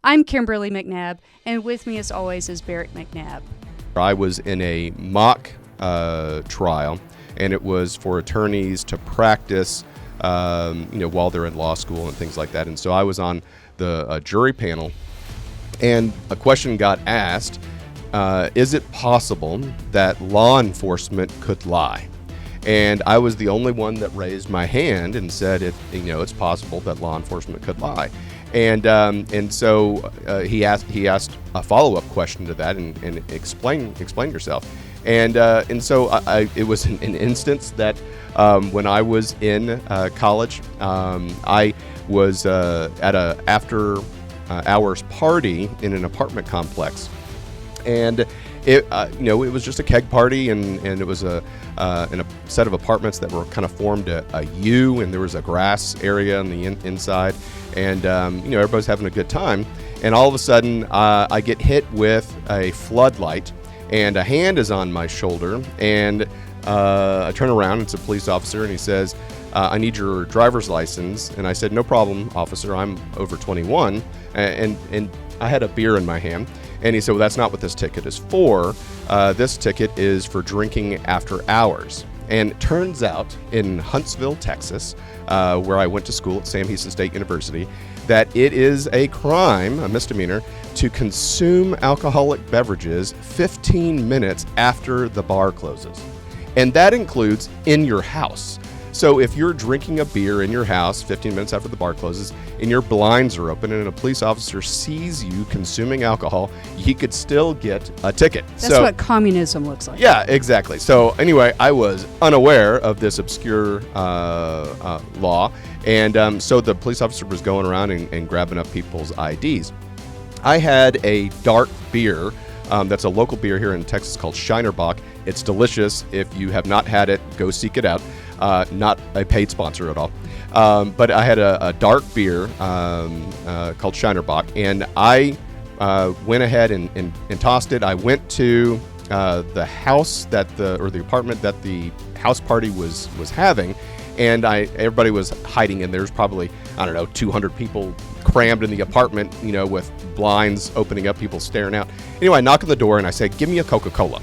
I'm Kimberly McNabb, and with me as always is Barrett McNabb. I was in a mock trial, and it was for attorneys to practice, while they're in law school and things like that. And so I was on the jury panel, and a question got asked, is it possible that law enforcement could lie? And I was the only one that raised my hand and said, it's possible that law enforcement could lie. And so he asked a follow-up question to that and explain yourself. And so it was an instance that when I was in college, I was at a after hours party in an apartment complex, and it was just a keg party, and it was in a set of apartments that were kind of formed a U, and there was a grass area on the inside, and everybody's having a good time, and all of a sudden I get hit with a floodlight, and a hand is on my shoulder, and I turn around, it's a police officer, and he says, I need your driver's license. And I said, no problem, officer, I'm over 21, and I had a beer in my hand. And he said, well, that's not what this ticket is for. This ticket is for drinking after hours. And it turns out in Huntsville, Texas, where I went to school at Sam Houston State University, that it is a crime, a misdemeanor, to consume alcoholic beverages 15 minutes after the bar closes. And that includes in your house. So if you're drinking a beer in your house 15 minutes after the bar closes and your blinds are open and a police officer sees you consuming alcohol, he could still get a ticket. That's what communism looks like. Yeah, exactly. So anyway, I was unaware of this obscure law. And so the police officer was going around and grabbing up people's IDs. I had a dark beer. That's a local beer here in Texas called Shinerbach. It's delicious. If you have not had it, go seek it out. Not a paid sponsor at all. But I had a dark beer called Shinerbach, and I went ahead and tossed it. I went to the house the apartment that the house party was having, and everybody was hiding in there. There's probably, 200 people crammed in the apartment, with blinds opening up, people staring out. Anyway, I knock on the door and I say, give me a Coca-Cola.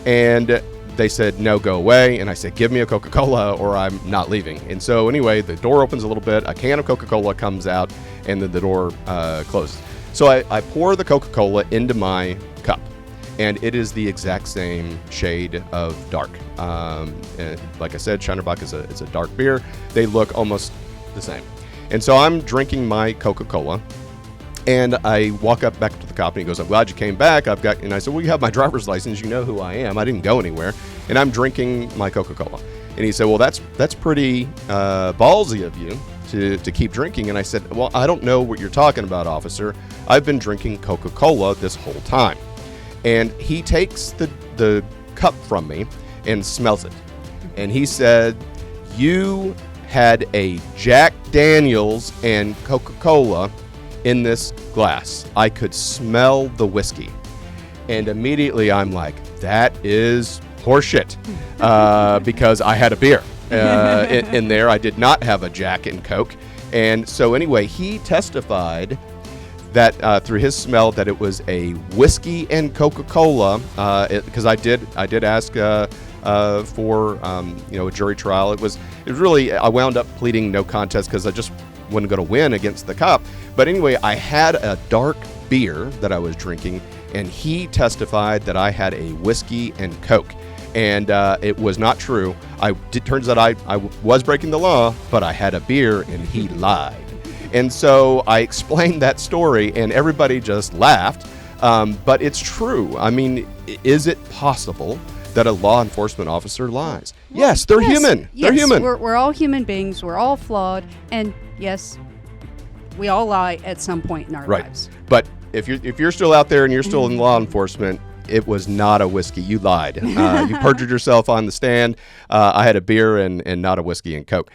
And they said, no, go away. And I said, give me a Coca-Cola or I'm not leaving. And so anyway, the door opens a little bit, a can of Coca-Cola comes out, and then the door closes. So I pour the Coca-Cola into my cup, and it is the exact same shade of dark. And like I said, Shinerbach is a dark beer. They look almost the same. And so I'm drinking my Coca-Cola, and I walk up back to the cop, and he goes, I'm glad you came back. And I said, well, you have my driver's license. You know who I am. I didn't go anywhere. And I'm drinking my Coca-Cola. And he said, well, that's pretty ballsy of you to keep drinking. And I said, well, I don't know what you're talking about, officer. I've been drinking Coca-Cola this whole time. And he takes the cup from me and smells it. And he said, you had a Jack Daniels and Coca-Cola in this glass. I could smell the whiskey. And immediately I'm like, that is horseshit, because I had a beer in there. I did not have a Jack and Coke. And so anyway, he testified that through his smell that it was a whiskey and Coca-Cola, because I did ask for a jury trial. It was really, I wound up pleading no contest because I just wasn't going to win against the cop. But anyway, I had a dark beer that I was drinking, and he testified that I had a whiskey and Coke. And it was not true. It turns out I was breaking the law, but I had a beer, and he lied. And so I explained that story, and everybody just laughed. But it's true. I mean, is it possible that a law enforcement officer lies? Yes, they're human. Yes, they're human. We're all human beings. We're all flawed. And yes, we all lie at some point in our lives. But if you're still out there and you're still in law enforcement, it was not a whiskey. You lied. You perjured yourself on the stand. I had a beer and not a whiskey and Coke.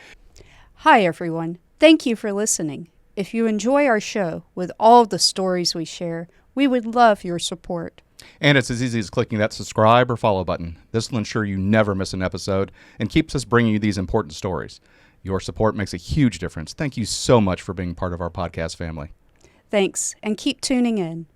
Hi, everyone. Thank you for listening. If you enjoy our show with all the stories we share, we would love your support. And it's as easy as clicking that subscribe or follow button. This will ensure you never miss an episode and keeps us bringing you these important stories. Your support makes a huge difference. Thank you so much for being part of our podcast family. Thanks, and keep tuning in.